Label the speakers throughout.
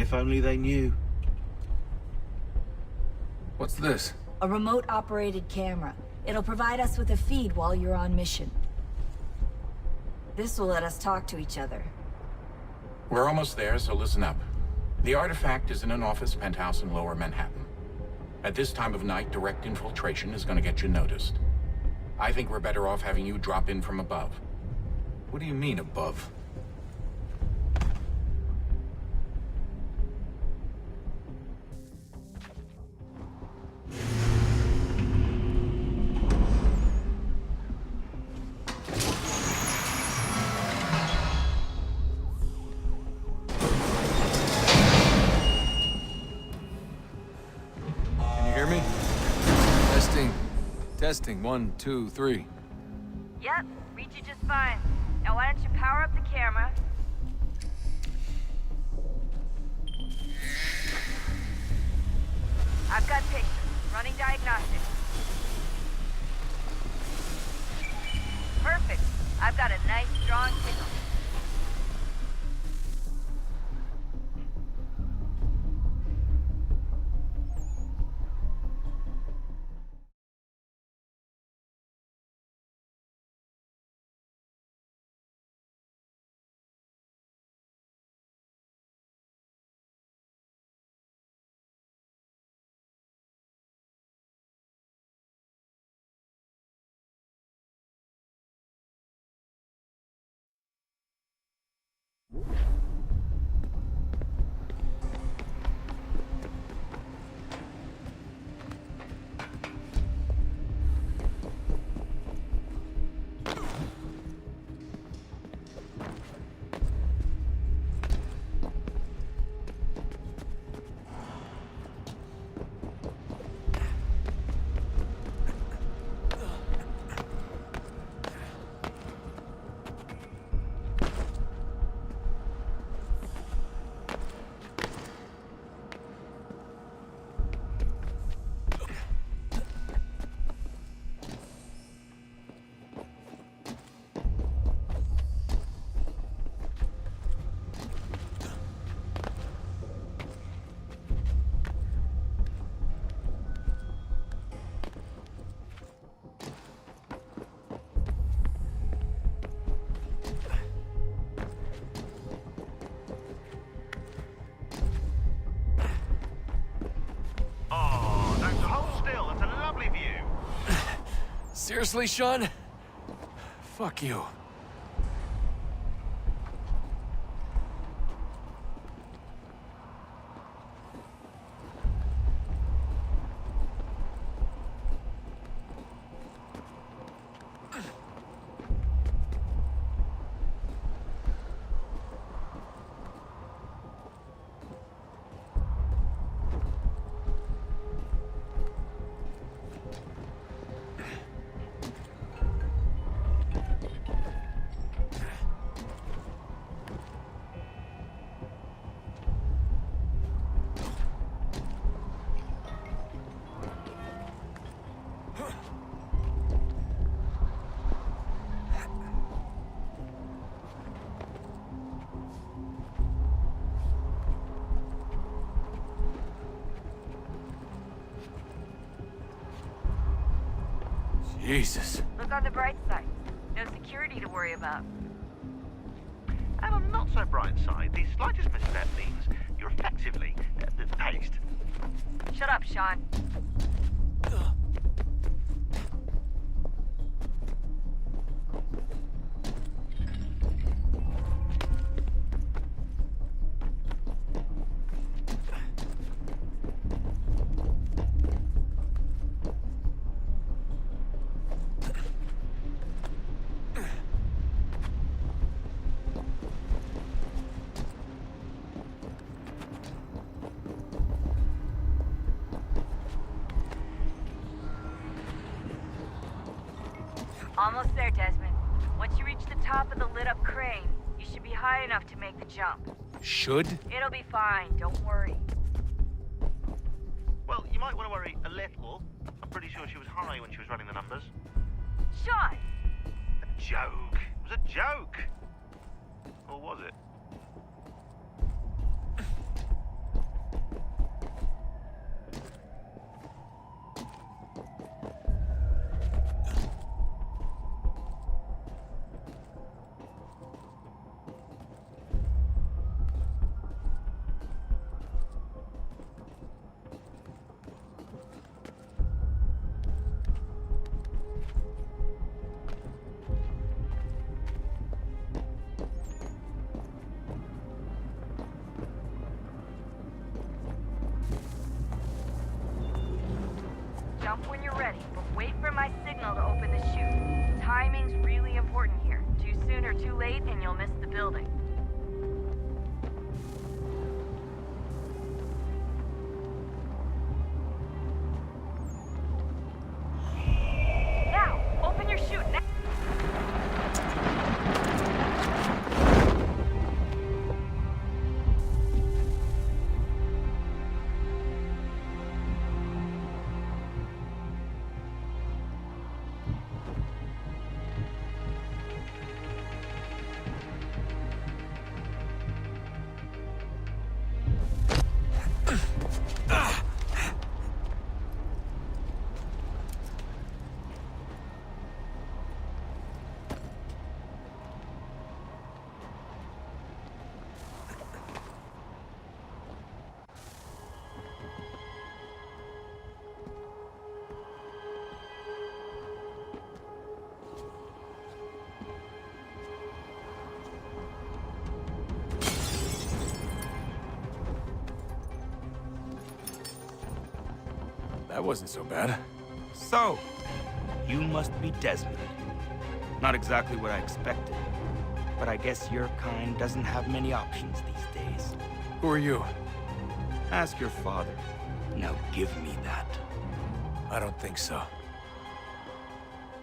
Speaker 1: If only they knew.
Speaker 2: What's this?
Speaker 3: A remote-operated camera. It'll provide us with a feed while you're on mission. This will let us talk to each other.
Speaker 2: We're almost there, so listen up. The artifact is in an office penthouse in Lower Manhattan. At this time of night, direct infiltration is gonna get you noticed. I think we're better off having you drop in from above.
Speaker 4: What do you mean, above?
Speaker 5: Testing, 1, 2, 3.
Speaker 6: Yep, read you just fine. Now why don't you power up the camera? I've got pictures. Running diagnostics. Perfect. I've got a nice, strong signal.
Speaker 5: Seriously, Sean? Fuck you. Jesus.
Speaker 6: Look on the bright side. No security to worry about.
Speaker 7: And on the not so bright side, the slightest misstep means you're effectively paced.
Speaker 6: Shut up, Sean. Almost there, Desmond. Once you reach the top of the lit-up crane, you should be high enough to make the jump.
Speaker 5: Should?
Speaker 6: It'll be fine, don't worry.
Speaker 7: Well, you might want to worry a little. I'm pretty sure she was high when she was running the numbers.
Speaker 6: Sean!
Speaker 7: A joke. It was a joke. Or was it?
Speaker 6: when you're ready, but wait for my signal to open the chute. Timing's really important here. Too soon or too late, and you'll miss the building. Now, open your chute now.
Speaker 5: That wasn't so bad.
Speaker 1: So, you must be Desmond. Not exactly what I expected, but I guess your kind doesn't have many options these days.
Speaker 5: Who are you?
Speaker 1: Ask your father. Now give me that.
Speaker 5: I don't think so.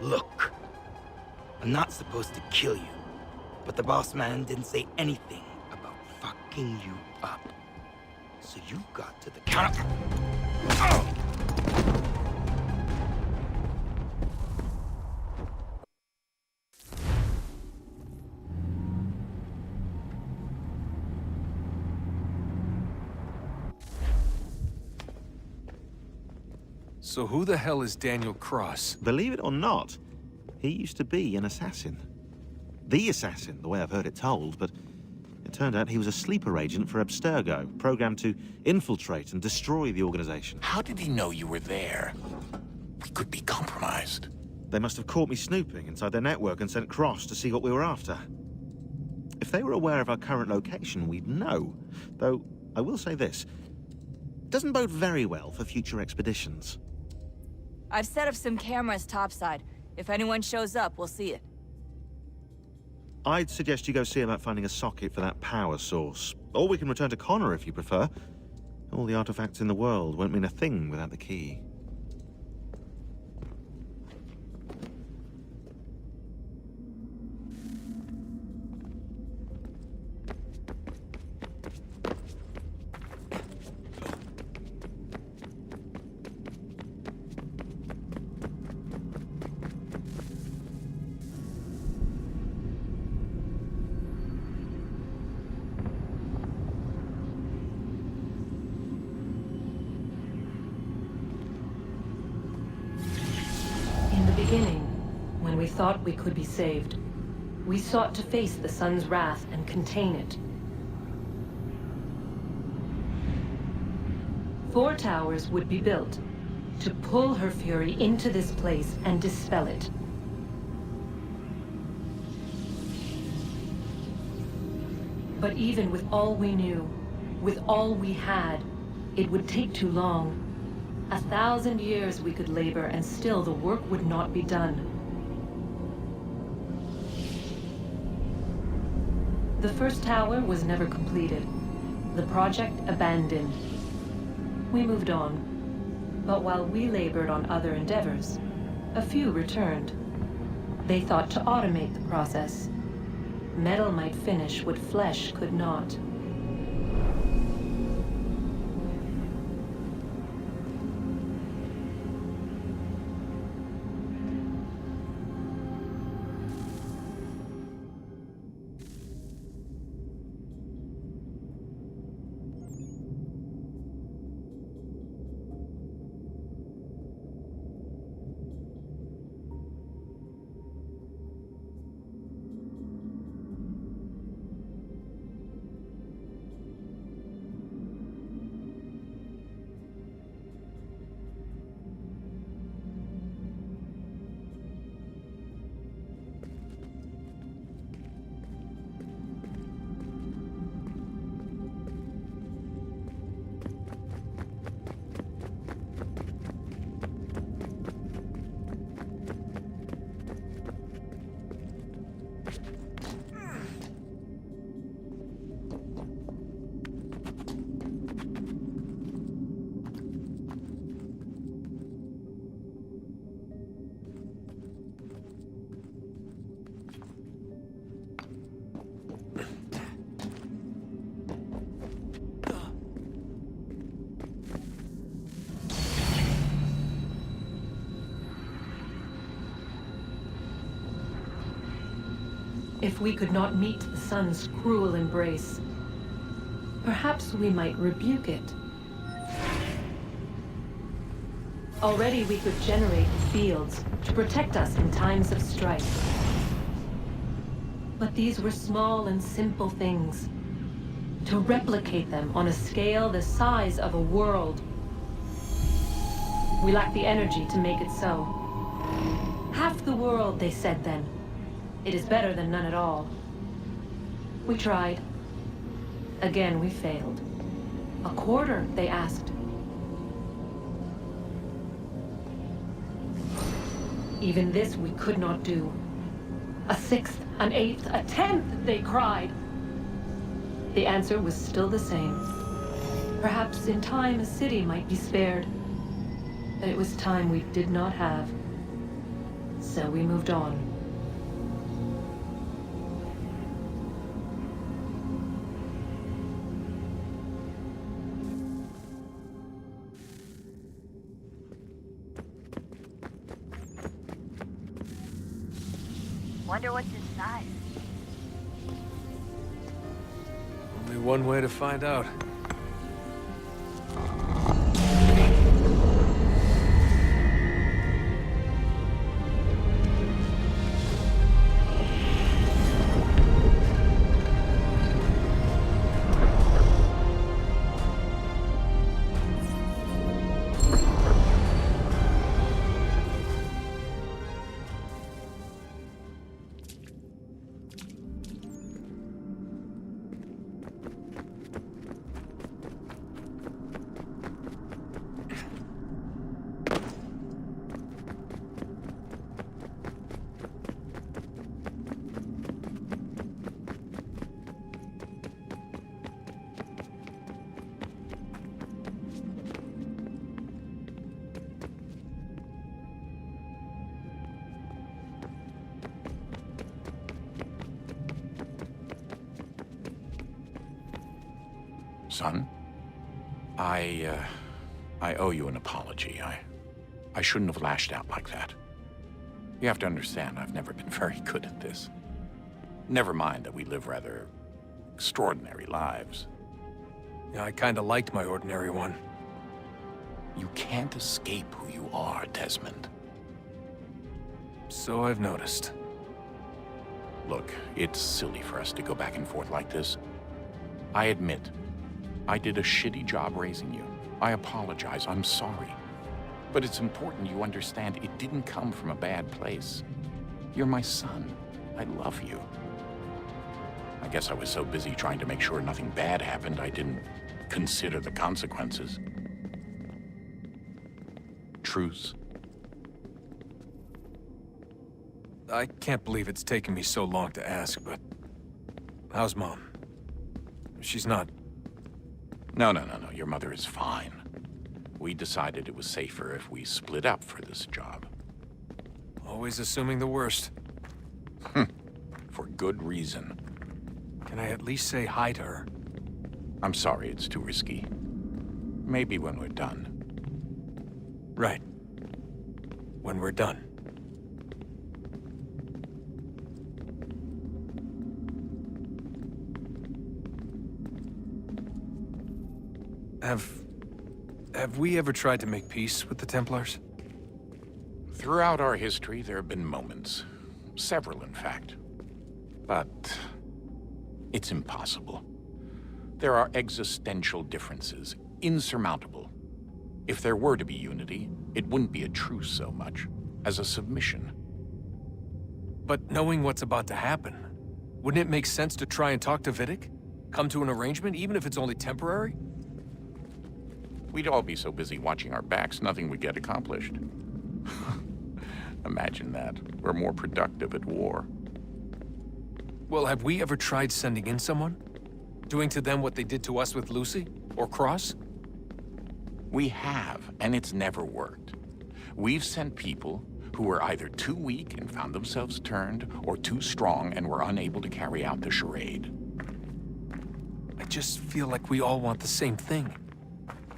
Speaker 1: Look, I'm not supposed to kill you, but the boss man didn't say anything about fucking you up. So you got to the counter. Oh!
Speaker 5: So who the hell is Daniel Cross?
Speaker 8: Believe it or not, he used to be an assassin. The assassin, the way I've heard it told, but it turned out he was a sleeper agent for Abstergo, programmed to infiltrate and destroy the organization.
Speaker 2: How did he know you were there? We could be compromised.
Speaker 8: They must have caught me snooping inside their network and sent Cross to see what we were after. If they were aware of our current location, we'd know. Though, I will say this, it doesn't bode very well for future expeditions.
Speaker 3: I've set up some cameras topside. If anyone shows up, we'll see it.
Speaker 8: I'd suggest you go see about finding a socket for that power source. Or we can return to Connor if you prefer. All the artifacts in the world won't mean a thing without the key.
Speaker 9: In the beginning, when we thought we could be saved, we sought to face the sun's wrath and contain it. 4 towers would be built to pull her fury into this place and dispel it. But even with all we knew, with all we had, it would take too long. 1,000 years we could labor and still the work would not be done. The first tower was never completed. The project abandoned. We moved on. But while we labored on other endeavors, a few returned. They thought to automate the process. Metal might finish what flesh could not. if we could not meet the sun's cruel embrace, perhaps we might rebuke it. Already we could generate fields to protect us in times of strife. But these were small and simple things. To replicate them on a scale the size of a world, we lack the energy to make it so. Half the world, they said then. It is better than none at all. We tried. Again, we failed. A quarter, they asked. Even this we could not do. A sixth, an eighth, a tenth, they cried. The answer was still the same. Perhaps in time a city might be spared. But it was time we did not have. So we moved on.
Speaker 6: Wonder what's inside.
Speaker 5: Only one way to find out.
Speaker 2: Son, I owe you an apology. I shouldn't have lashed out like that. You have to understand, I've never been very good at this. Never mind that we live rather extraordinary lives.
Speaker 5: Yeah, I kinda liked my ordinary one.
Speaker 2: You can't escape who you are, Desmond.
Speaker 5: So I've noticed.
Speaker 2: Look, it's silly for us to go back and forth like this. I admit, I did a shitty job raising you. I apologize, I'm sorry. But it's important you understand it didn't come from a bad place. You're my son. I love you. I guess I was so busy trying to make sure nothing bad happened, I didn't consider the consequences. Truce.
Speaker 5: I can't believe it's taken me so long to ask, but... how's Mom? She's not...
Speaker 2: No. Your mother is fine. We decided it was safer if we split up for this job.
Speaker 5: Always assuming the worst.
Speaker 2: For good reason.
Speaker 5: Can I at least say hi to her?
Speaker 2: I'm sorry, it's too risky. Maybe when we're done.
Speaker 5: Right. When we're done. Have we ever tried to make peace with the Templars?
Speaker 2: Throughout our history, there have been moments. Several, in fact. But it's impossible. There are existential differences, insurmountable. If there were to be unity, it wouldn't be a truce so much as a submission.
Speaker 5: But knowing what's about to happen, wouldn't it make sense to try and talk to Vidic? Come to an arrangement, even if it's only temporary?
Speaker 2: We'd all be so busy watching our backs, nothing would get accomplished. Imagine that. We're more productive at war.
Speaker 5: Well, have we ever tried sending in someone? Doing to them what they did to us with Lucy? Or Cross?
Speaker 2: We have, and it's never worked. We've sent people who were either too weak and found themselves turned, or too strong and were unable to carry out the charade.
Speaker 5: I just feel like we all want the same thing.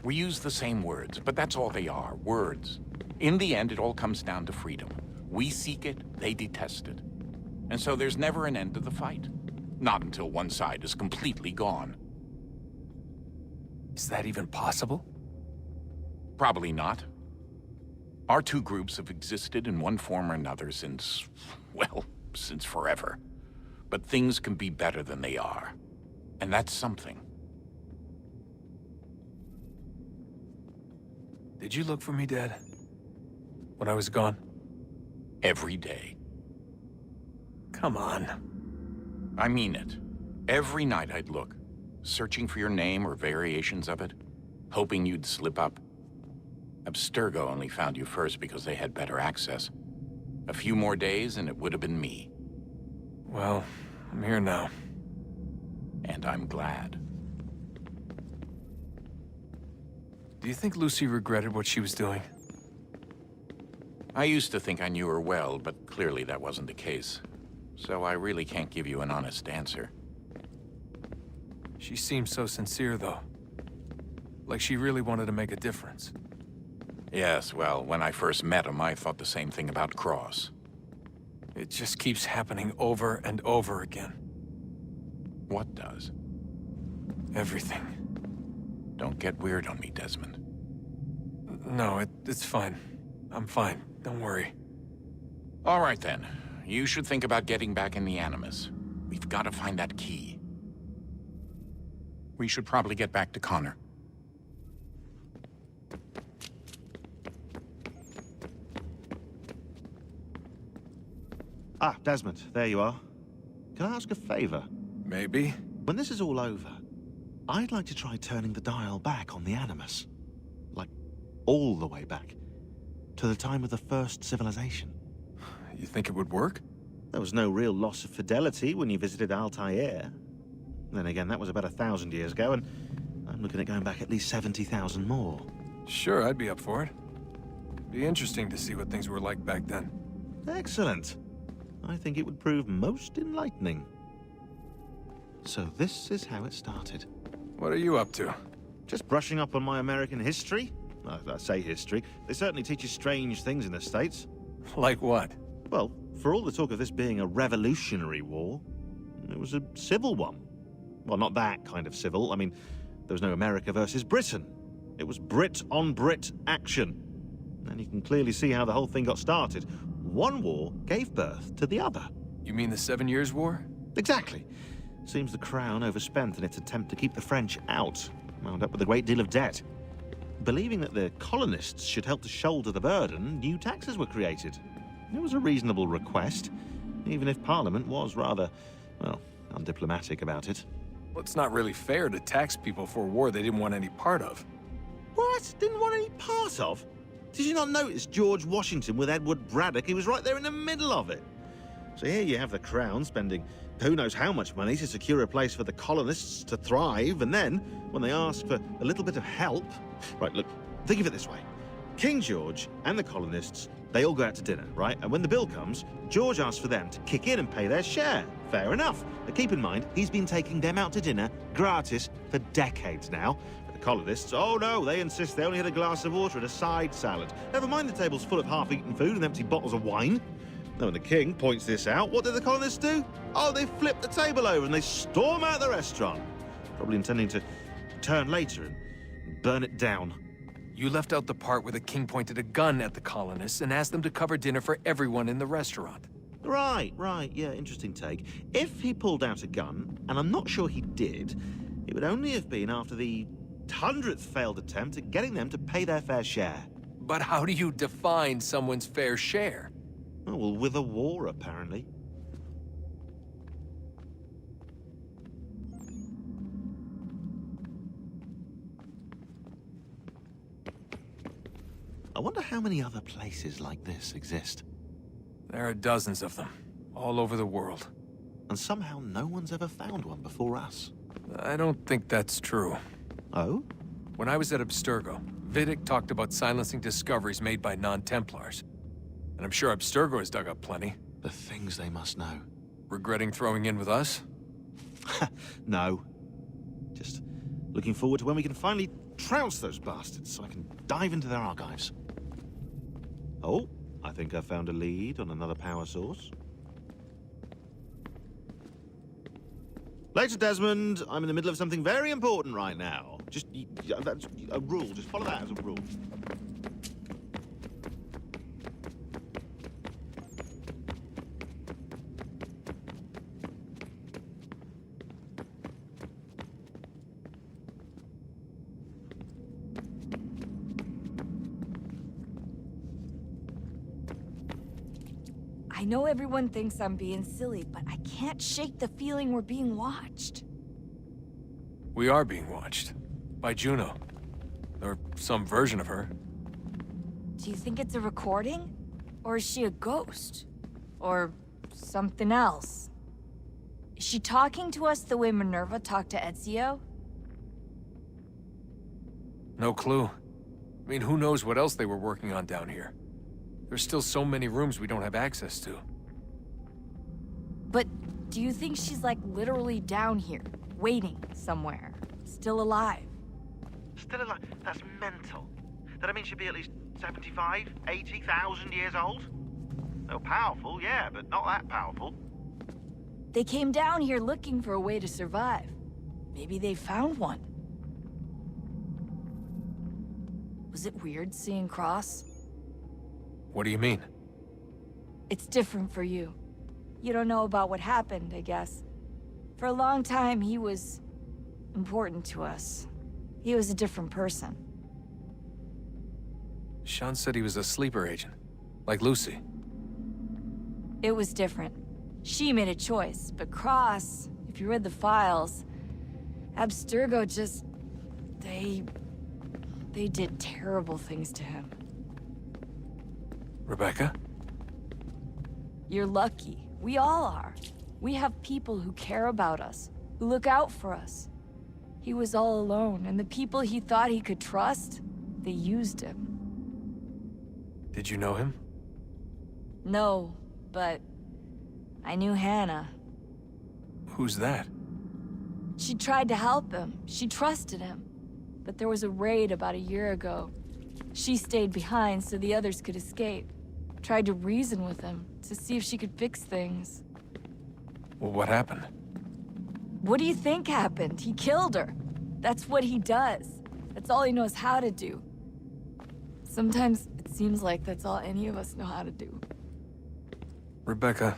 Speaker 2: We use the same words, but that's all they are, words. In the end, it all comes down to freedom. We seek it, they detest it. And so there's never an end to the fight. Not until one side is completely gone.
Speaker 5: Is that even possible?
Speaker 2: Probably not. Our two groups have existed in one form or another since, well, since forever. But things can be better than they are. And that's something.
Speaker 5: Did you look for me, Dad? When I was gone?
Speaker 2: Every day.
Speaker 5: Come on.
Speaker 2: I mean it. Every night I'd look, searching for your name or variations of it, hoping you'd slip up. Abstergo only found you first because they had better access. A few more days and it would have been me.
Speaker 5: Well, I'm here now.
Speaker 2: And I'm glad.
Speaker 5: Do you think Lucy regretted what she was doing?
Speaker 2: I used to think I knew her well, but clearly that wasn't the case. So I really can't give you an honest answer.
Speaker 5: She seemed so sincere, though. Like she really wanted to make a difference.
Speaker 2: Yes, well, when I first met him, I thought the same thing about Cross.
Speaker 5: It just keeps happening over and over again.
Speaker 2: What does?
Speaker 5: Everything.
Speaker 2: Don't get weird on me, Desmond.
Speaker 5: No, it's fine. I'm fine. Don't worry.
Speaker 2: All right, then. You should think about getting back in the Animus. We've got to find that key. We should probably get back to Connor.
Speaker 8: Ah, Desmond, there you are. Can I ask a favor?
Speaker 5: Maybe.
Speaker 8: When this is all over, I'd like to try turning the dial back on the Animus. Like, all the way back. To the time of the first civilization.
Speaker 5: You think it would work?
Speaker 8: There was no real loss of fidelity when you visited Altair. Then again, that was about 1,000 years ago, and I'm looking at going back at least 70,000 more.
Speaker 5: Sure, I'd be up for it. Be interesting to see what things were like back then.
Speaker 8: Excellent. I think it would prove most enlightening. So this is how it started.
Speaker 5: What are you up to?
Speaker 8: Just brushing up on my American history. I say history. They certainly teach you strange things in the States.
Speaker 5: Like what?
Speaker 8: Well, for all the talk of this being a revolutionary war, it was a civil one. Well, not that kind of civil. I mean, there was no America versus Britain. It was Brit on Brit action. And you can clearly see how the whole thing got started. One war gave birth to the other.
Speaker 5: You mean the 7 Years' War?
Speaker 8: Exactly. Seems the Crown overspent in its attempt to keep the French out, wound up with a great deal of debt. Believing that the colonists should help to shoulder the burden, new taxes were created. It was a reasonable request, even if Parliament was rather, well, undiplomatic about it.
Speaker 5: Well, it's not really fair to tax people for a war they didn't want any part of.
Speaker 8: What? Didn't want any part of? Did you not notice George Washington with Edward Braddock? He was right there in the middle of it. So here you have the Crown spending who knows how much money to secure a place for the colonists to thrive, and then, when they ask for a little bit of help... Right, look, think of it this way. King George and the colonists, they all go out to dinner, right? And when the bill comes, George asks for them to kick in and pay their share. Fair enough. But keep in mind, he's been taking them out to dinner gratis for decades now. But the colonists, oh no, they insist they only had a glass of water and a side salad. Never mind the tables full of half-eaten food and empty bottles of wine. Now, when the king points this out, what do the colonists do? Oh, they flip the table over and they storm out the restaurant. Probably intending to return later and burn it down.
Speaker 5: You left out the part where the king pointed a gun at the colonists and asked them to cover dinner for everyone in the restaurant.
Speaker 8: Right, yeah, interesting take. If he pulled out a gun, and I'm not sure he did, it would only have been after the 100th failed attempt at getting them to pay their fair share.
Speaker 5: But how do you define someone's fair share?
Speaker 8: Oh, well, with a war, apparently. I wonder how many other places like this exist.
Speaker 5: There are dozens of them, all over the world.
Speaker 8: And somehow no one's ever found one before us.
Speaker 5: I don't think that's true.
Speaker 8: Oh?
Speaker 5: When I was at Abstergo, Vidic talked about silencing discoveries made by non-Templars. And I'm sure Abstergo has dug up plenty.
Speaker 8: The things they must know.
Speaker 5: Regretting throwing in with us?
Speaker 8: No. Just looking forward to when we can finally trounce those bastards so I can dive into their archives. Oh, I think I found a lead on another power source. Later, Desmond. I'm in the middle of something very important right now. That's a rule. Just follow that as a rule.
Speaker 3: I know everyone thinks I'm being silly, but I can't shake the feeling we're being watched.
Speaker 5: We are being watched. By Juno. Or some version of her.
Speaker 3: Do you think it's a recording? Or is she a ghost? Or something else? Is she talking to us the way Minerva talked to Ezio?
Speaker 5: No clue. I mean, who knows what else they were working on down here? There's still so many rooms we don't have access to.
Speaker 3: But do you think she's like literally down here, waiting somewhere, still alive?
Speaker 7: Still alive? That's mental. That means she'd be at least 75, 80,000 years old? Oh, powerful, yeah, but not that powerful.
Speaker 3: They came down here looking for a way to survive. Maybe they found one. Was it weird seeing Cross?
Speaker 5: What do you mean?
Speaker 3: It's different for you. You don't know about what happened, I guess. For a long time, he was important to us. He was a different person.
Speaker 5: Sean said he was a sleeper agent. Like Lucy.
Speaker 3: It was different. She made a choice, but Cross, if you read the files, Abstergo just... They did terrible things to him.
Speaker 5: Rebecca?
Speaker 3: You're lucky. We all are. We have people who care about us, who look out for us. He was all alone, and the people he thought he could trust, they used him.
Speaker 5: Did you know him?
Speaker 3: No, but I knew Hannah.
Speaker 5: Who's that?
Speaker 3: She tried to help him. She trusted him. But there was a raid about a year ago. She stayed behind so the others could escape. Tried to reason with him, to see if she could fix things.
Speaker 5: Well, what happened?
Speaker 3: What do you think happened? He killed her. That's what he does. That's all he knows how to do. Sometimes it seems like that's all any of us know how to do.
Speaker 5: Rebecca.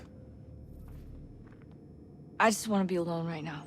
Speaker 3: I just want to be alone right now.